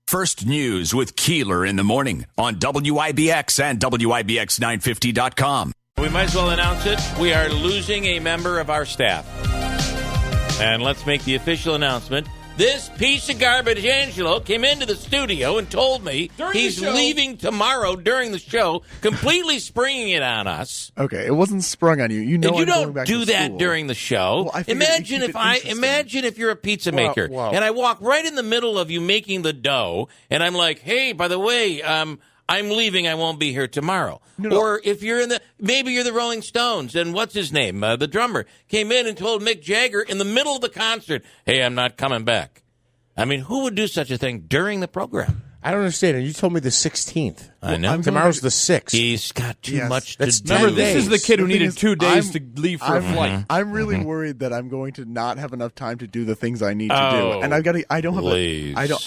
First News with Keeler in the morning on WIBX and WIBX950.com. We might as well announce it. We are losing a member of our staff. And let's make the official announcement. This piece of garbage, Angelo, came into the studio and told me he's leaving tomorrow during the show, completely springing it on us. Okay, it wasn't sprung on you. You know, and you I'm going don't back do to that school. during the show. Well, imagine if you're a pizza maker and I walk right in the middle of you making the dough, and I'm like, hey, by the way, I'm leaving. I won't be here tomorrow. No. Or if you're maybe you're the Rolling Stones, and what's his name? The drummer came in and told Mick Jagger in the middle of the concert, hey, I'm not coming back. I mean, who would do such a thing during the program? I don't understand. You told me the 16th. I know. Tomorrow's the 6th. He's got too much to do. Remember, this is the kid who needed 2 days to leave for a flight. I'm really worried that I'm going to not have enough time to do the things I need to do, and I don't have.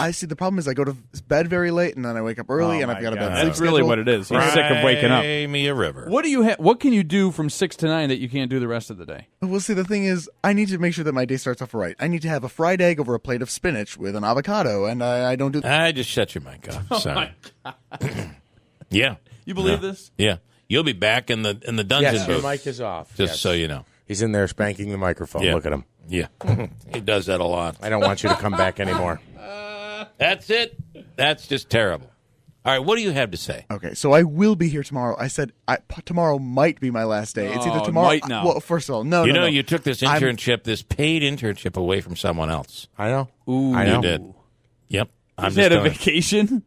I see. The problem is I go to bed very late, and then I wake up early, and I've got a bed. That's really what it is. He's sick of waking up. Cry me a river. What do you? What can you do from 6 to 9 that you can't do the rest of the day? Well, see, the thing is, I need to make sure that my day starts off right. I need to have a fried egg over a plate of spinach with an avocado, and I don't do. I just shut your mic off. Sorry. Yeah. You believe this? Yeah. You'll be back in the dungeon Yes, booth. your mic is off. Just so you know. He's in there spanking the microphone. Yeah. Look at him. Yeah. He does that a lot. I don't want you to come back anymore. That's it. That's just terrible. All right, what do you have to say? Okay, so I will be here tomorrow. I said tomorrow might be my last day. It's either tomorrow. Might now. Well, first of all, no. You took this internship, this paid internship, away from someone else. I know. Ooh. I know. You did. Yep. He's had a vacation.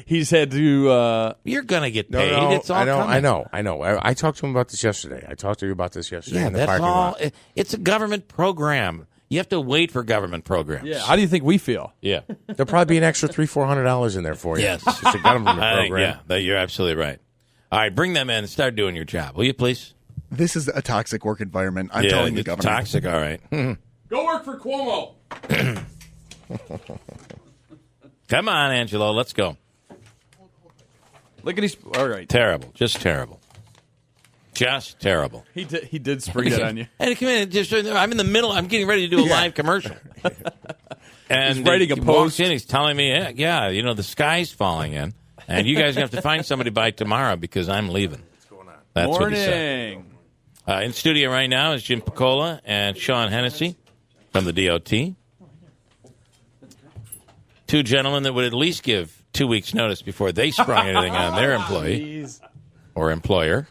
He's had to. You're gonna get paid. No, It's all coming. I know. I talked to him about this yesterday. I talked to you about this yesterday in the that's parking all. lot. It's a government program. You have to wait for government programs. Yeah. How do you think we feel? Yeah. There'll probably be an extra $300-$400 in there for you. Yes. It's a government program. You're absolutely right. All right, bring them in and start doing your job, will you, please? This is a toxic work environment. I'm telling you, Governor. Toxic. All right. Go work for Cuomo. Come on, Angelo. Let's go. Look at his. All right. Terrible. Just terrible. Just terrible. He did spring it on you. And come in, I'm in the middle. I'm getting ready to do a live commercial. And he's writing a he post. Walks in, he's telling me, the sky's falling in, and you guys have to find somebody by tomorrow because I'm leaving. What's going on? That's what he said. In studio right now is Jim Piccola and Sean Hennessy from the DOT. Two gentlemen that would at least give 2 weeks' notice before they sprung anything on their employee or employer.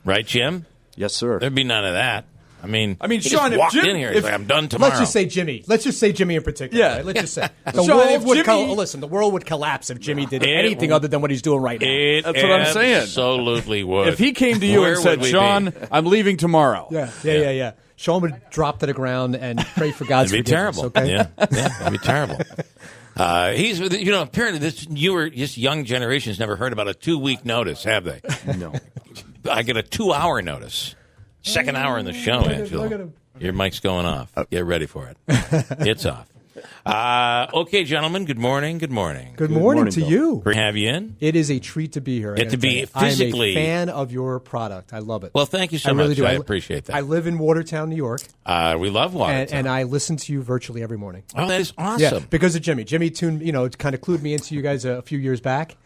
Right, Jim? Yes, sir. There'd be none of that. I mean, Sean, just walked Jim, in here. He's like, I'm done tomorrow. Let's just say Jimmy. Let's just say Jimmy in particular. Yeah. Right? Let's just say the world would collapse if Jimmy did anything other than what he's doing right now. That's what I'm saying. Absolutely would. If he came to you and said, Sean, I'm leaving tomorrow. Yeah. Sean would drop to the ground and pray for God's forgiveness. It'd be terrible. Okay? It'd be terrible. He's, apparently this young generation's never heard about a 2-week notice, have they? No. I get a 2-hour notice. Second hour in the show, Angelo. Your mic's going off. Get ready for it. It's off. Okay, gentlemen. Good morning. Good morning. Good morning to you. Great to have you in. It is a treat to be here. To be physically. I'm a fan of your product. I love it. Well, thank you so much. Really do. I appreciate that. I live in Watertown, New York. We love Watertown. And I listen to you virtually every morning. Oh, that is awesome. Yeah, because of Jimmy. Jimmy kind of clued me into you guys a few years back.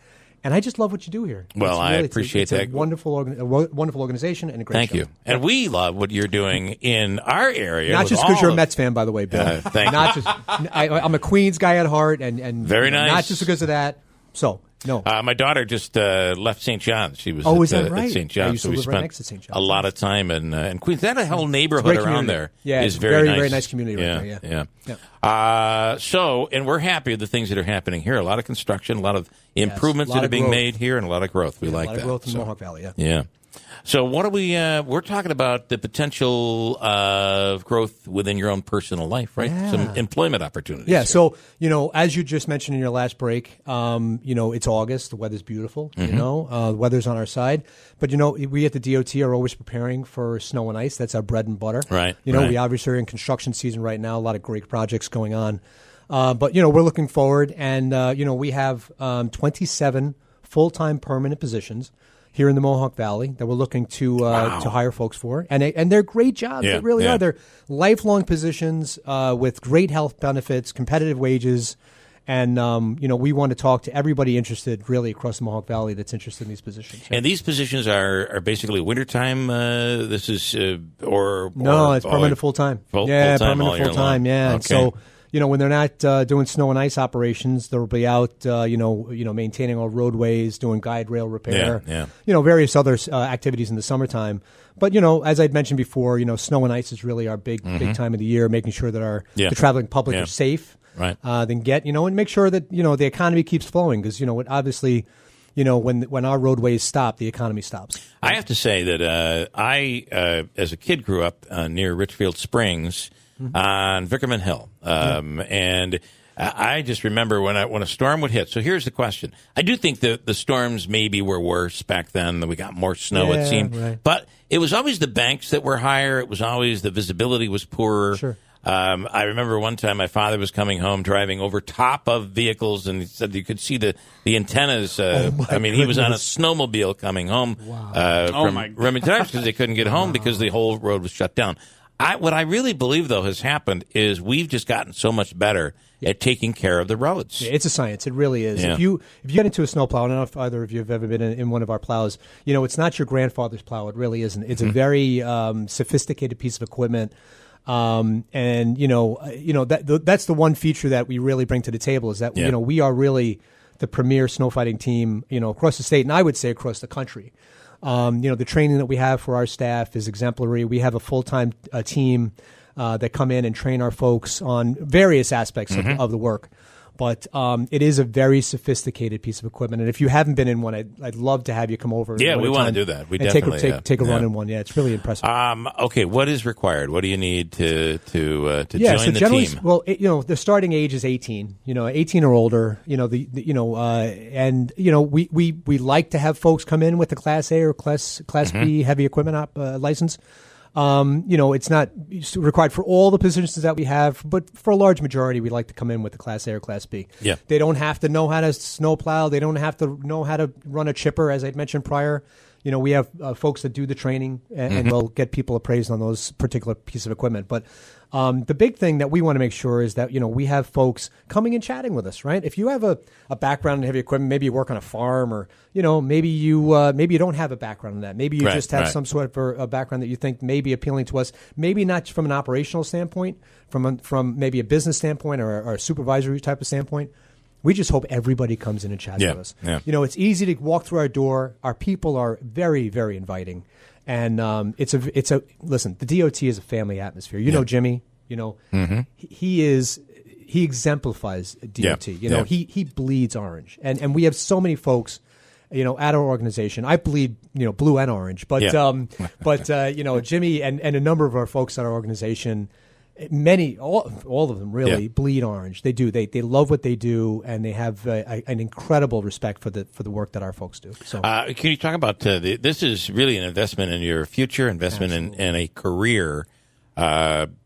And I just love what you do here. Well, I appreciate that. It's a wonderful organization and a great show. Thank you. And we love what you're doing in our area. Not just because you're a Mets fan, by the way, Bill. Thank you. I'm a Queens guy at heart, and very nice. Not just because of that. So, no. My daughter just left St. John's. She was is that right? at St. John's. I used to live live right next to St. John's. A lot of time in Queens. That whole neighborhood around there is very nice. very nice community right there. Yeah. And we're happy with the things that are happening here. A lot of construction, a lot of improvements that are being made here, and a lot of growth. We like that. A lot of growth in Mohawk Valley, Yeah. So what are we? We're talking about the potential of growth within your own personal life, right? Yeah. Some employment opportunities. Yeah. Here. So as you just mentioned in your last break, it's August. The weather's beautiful. Mm-hmm. The weather's on our side. But we at the DOT are always preparing for snow and ice. That's our bread and butter. Right. We obviously are in construction season right now. A lot of great projects going on. But we're looking forward, and we have 27 full-time permanent positions here in the Mohawk Valley that we're looking to hire folks for, and they're great jobs. Yeah, they really are. They're lifelong positions with great health benefits, competitive wages, And, we want to talk to everybody interested really across the Mohawk Valley that's interested in these positions. And these positions are basically wintertime. This is no, it's permanent full-time. Full-time permanent full-time, yeah. Okay. So, when they're not doing snow and ice operations, they'll be out, maintaining our roadways, doing guide rail repair, various other activities in the summertime. But, as I'd mentioned before, snow and ice is really our big time of the year, making sure that the traveling public are safe. Right. Then and make sure that, the economy keeps flowing because, obviously, when our roadways stop, the economy stops. I have to say that I, as a kid, grew up near Richfield Springs on Vickerman Hill. And I just remember when a storm would hit. So here's the question. I do think that the storms maybe were worse back then. That we got more snow, it seemed. Right. But it was always the banks that were higher. It was always the visibility was poorer. Sure. I remember one time my father was coming home driving over top of vehicles, and he said you could see the antennas. He was on a snowmobile coming home from Remington Heights because they couldn't get home because the whole road was shut down. What I really believe, though, has happened is we've just gotten so much better at taking care of the roads. Yeah, it's a science. It really is. Yeah. If you get into a snowplow, I don't know if either of you have ever been in one of our plows, it's not your grandfather's plow. It really isn't. It's a very sophisticated piece of equipment. That's the one feature that we really bring to the table is that, we are really the premier snow fighting team, across the state and I would say across the country. The training that we have for our staff is exemplary. We have a full-time team that come in and train our folks on various aspects of the work. But it is a very sophisticated piece of equipment, and if you haven't been in one, I'd love to have you come over. Yeah, we want to do that. We definitely take a run in one. Yeah, it's really impressive. Okay, what is required? What do you need to join the team? Well, the starting age is 18. 18 or older. We like to have folks come in with a Class A or Class B heavy equipment license. It's not required for all the positions that we have, but for a large majority, we like to come in with the Class A or Class B. Yeah. They don't have to know how to snowplow. They don't have to know how to run a chipper, as I'd mentioned prior. We have folks that do the training, and we'll get people appraised on those particular piece of equipment. But the big thing that we want to make sure is that, we have folks coming and chatting with us, right? If you have a background in heavy equipment, maybe you work on a farm or, maybe you don't have a background in that. Maybe you just have some sort of a background that you think may be appealing to us, maybe not from an operational standpoint, from maybe a business standpoint or a supervisory type of standpoint. We just hope everybody comes in and chats with us. Yeah. It's easy to walk through our door. Our people are very, very inviting. And listen, the DOT is a family atmosphere. You know Jimmy, he exemplifies DOT. He bleeds orange. And we have so many folks, at our organization. I bleed, blue and orange. But Jimmy and a number of our folks at our organization, all of them really bleed orange. They do. They love what they do, and they have an incredible respect for the work that our folks do. So, can you talk about this? Is really an investment in your future, investment in a career,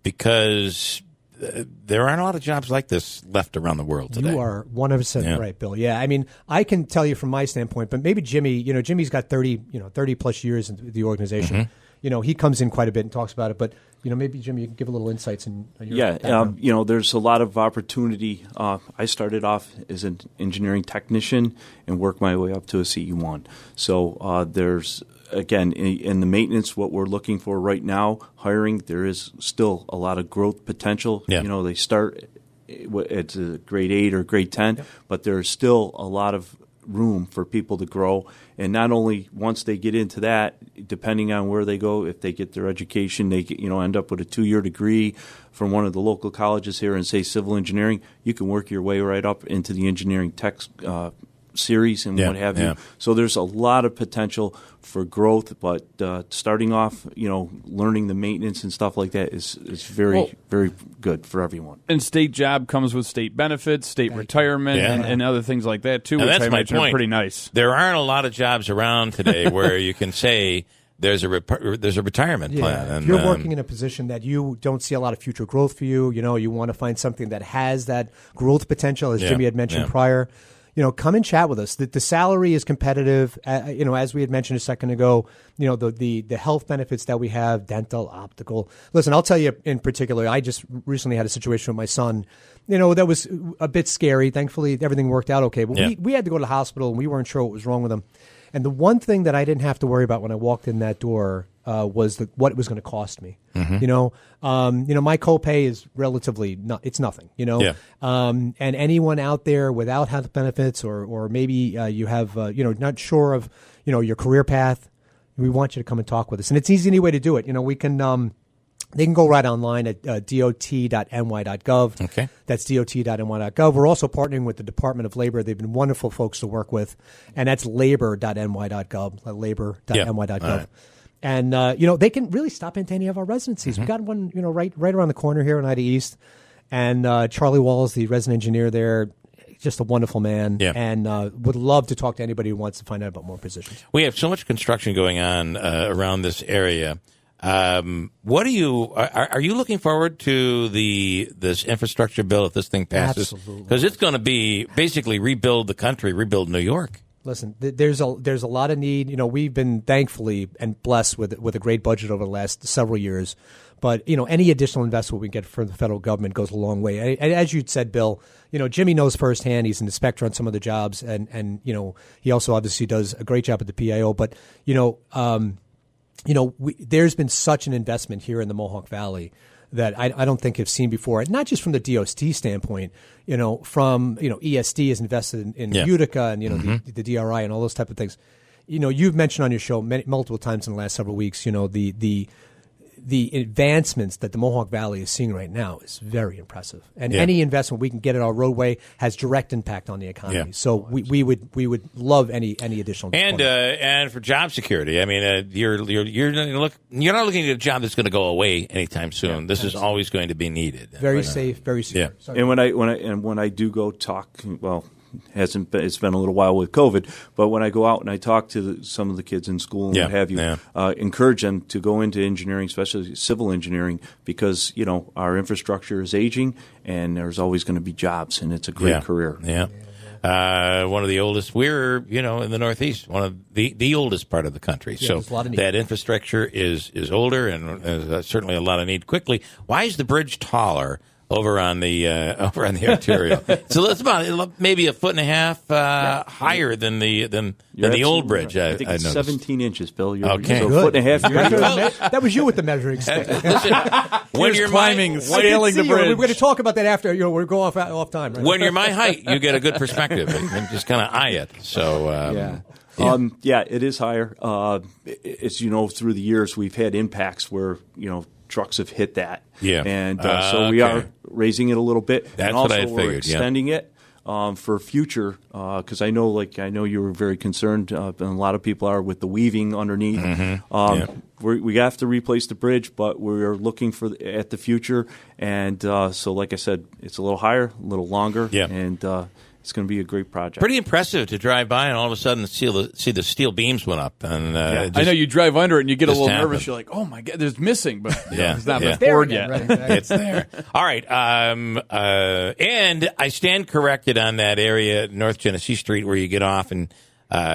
because there aren't a lot of jobs like this left around the world today. You are 100% right, Bill. Yeah, I mean, I can tell you from my standpoint, but maybe Jimmy. Jimmy's got 30 plus years in the organization. He comes in quite a bit and talks about it, but maybe Jimmy, you can give a little insights in your background. There's a lot of opportunity. I started off as an engineering technician and worked my way up to a CE1. So there's, again, in the maintenance, what we're looking for right now, hiring, there is still a lot of growth potential. Yeah. They start at a grade 8 or grade 10, but there's still a lot of room for people to grow. And not only once they get into that, depending on where they go, if they get their education, they end up with a 2-year degree from one of the local colleges here in, say, civil engineering, you can work your way right up into the engineering tech series and what have you. So there's a lot of potential for growth, but starting off, learning the maintenance and stuff like that is very, very good for everyone. And state job comes with state benefits, state retirement, and other things like that too, and which that's I imagine are pretty nice. There aren't a lot of jobs around today where you can say there's a retirement plan. And, if you're working in a position that you don't see a lot of future growth for you, you want to find something that has that growth potential, as Jimmy had mentioned prior. come and chat with us. The salary is competitive. As we had mentioned a second ago, the health benefits that we have, dental, optical. Listen, I'll tell you in particular, I just recently had a situation with my son, that was a bit scary. Thankfully, everything worked out okay. But we had to go to the hospital, and we weren't sure what was wrong with him. And the one thing that I didn't have to worry about when I walked in that door was what it was going to cost me. Mm-hmm. My copay is relatively it's nothing. And anyone out there without health benefits or maybe you have not sure of your career path, we want you to come and talk with us. And it's an easy way to do it. We can. They can go right online at dot.ny.gov. Okay. That's dot.ny.gov. We're also partnering with the Department of Labor. They've been wonderful folks to work with. And that's labor.ny.gov, labor.ny.gov. Right. And, they can really stop into any of our residencies. Mm-hmm. We've got one, right around the corner here in Ida East. And Charlie Walls, the resident engineer there, just a wonderful man, and would love to talk to anybody who wants to find out about more positions. We have so much construction going on around this area. What are you looking forward to this infrastructure bill if this thing passes? Absolutely. Because it's going to be basically rebuild the country, rebuild New York. Listen, there's a lot of need. We've been thankfully and blessed with a great budget over the last several years. But, any additional investment we get from the federal government goes a long way. And as you said, Bill, Jimmy knows firsthand. He's an inspector on some of the jobs. And he also obviously does a great job at the PIO. But, there's been such an investment here in the Mohawk Valley that I don't think I've seen before. Not just from the DOT standpoint, from ESD is invested in Utica and the DRI and all those type of things. You've mentioned on your show multiple times in the last several weeks, the advancements that the Mohawk Valley is seeing right now is very impressive. And any investment we can get at our roadway has direct impact on the economy. Yeah. So we would love any additional and for job security. I mean, you're not looking at a job that's going to go away anytime soon. Yeah, this is always going to be needed. Very safe, very secure. Yeah. And when I do go talk, it's been a little while with COVID, but when I go out and I talk to some of the kids in school and what have you, encourage them to go into engineering, especially civil engineering, because our infrastructure is aging and there's always going to be jobs, and it's a great career. Yeah. One of the oldest. We're in the Northeast, one of the oldest part of the country. Yeah, so that infrastructure is older, and there's certainly a lot of need. Quickly, why is the bridge taller over on the arterial? So it's about maybe a foot and a half higher than the old bridge. Right. I think it's 17 inches, Bill. Okay, so a foot and a half. That was you with the measuring stick. Listen, when you're scaling the bridge, we're going to talk about that after. We're going off time. Right? When you're my height, you get a good perspective and just kind of eye it. So it is higher. It's through the years we've had impacts where trucks have hit that. Yeah. And so we are raising it a little bit. That's and also what I figured. We're extending it for future, because I know you were very concerned, and a lot of people are, with the weaving underneath. Mm-hmm. We have to replace the bridge, but we're looking at the future. And so, like I said, it's a little higher, a little longer, and it's going to be a great project. Pretty impressive to drive by and all of a sudden see the steel beams went up. And I know you drive under it and you get a little nervous. You're like, oh my God, there's missing, but it's not poured yet. Right, exactly. It's there. All right. And I stand corrected on that area, North Genesee Street, where you get off and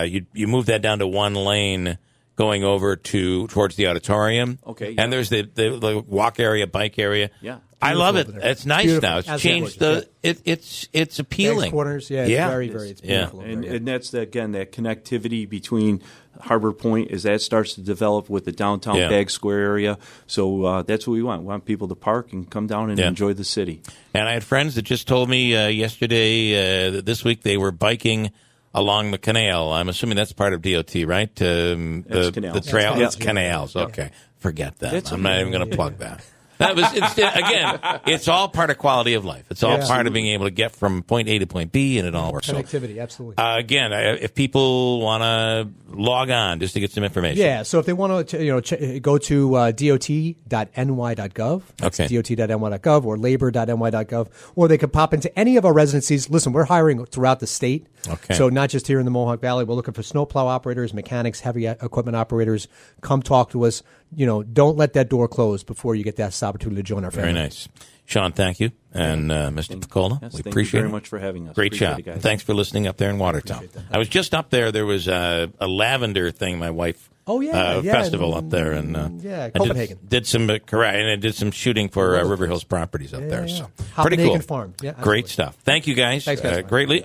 you move that down to one lane going over towards the auditorium. Okay. And there's the walk area, bike area. Yeah. I love it. It's nice beautiful. Now. It's changed it's appealing. Banks Corners, it's very, very, it's beautiful. And that's, again, that connectivity between Harbor Point as that starts to develop with the downtown Bag Square area. So that's what we want. We want people to park and come down and enjoy the city. And I had friends that just told me yesterday that this week they were biking along the canal. I'm assuming that's part of DOT, right? The trail. It's canals. Okay. Forget that. I'm not even going to plug that. That was again. It's all part of quality of life. It's all part of being able to get from point A to point B, and it all works. Connectivity, absolutely. Again, if people want to log on just to get some information, So if they want to, go to dot.ny.gov. Okay. dot.ny.gov or labor.ny.gov, or they could pop into any of our residencies. Listen, we're hiring throughout the state. Okay. So not just here in the Mohawk Valley. We're looking for snowplow operators, mechanics, heavy equipment operators. Come talk to us. don't let that door close before you get that opportunity to join our family. Very nice. Sean, thank you. And Mr. Picola, yes, we thank appreciate you very it. much for having us. Great Appreciate job. it, guys. Thanks for listening up there in Watertown. I was just up there. There was a lavender thing my wife festival up there, and Copenhagen did some correct, and I did some shooting for River Hills Properties up there. So Copenhagen pretty cool. Farm. Yeah, great stuff. Thank you guys. Thanks, guys. Greatly.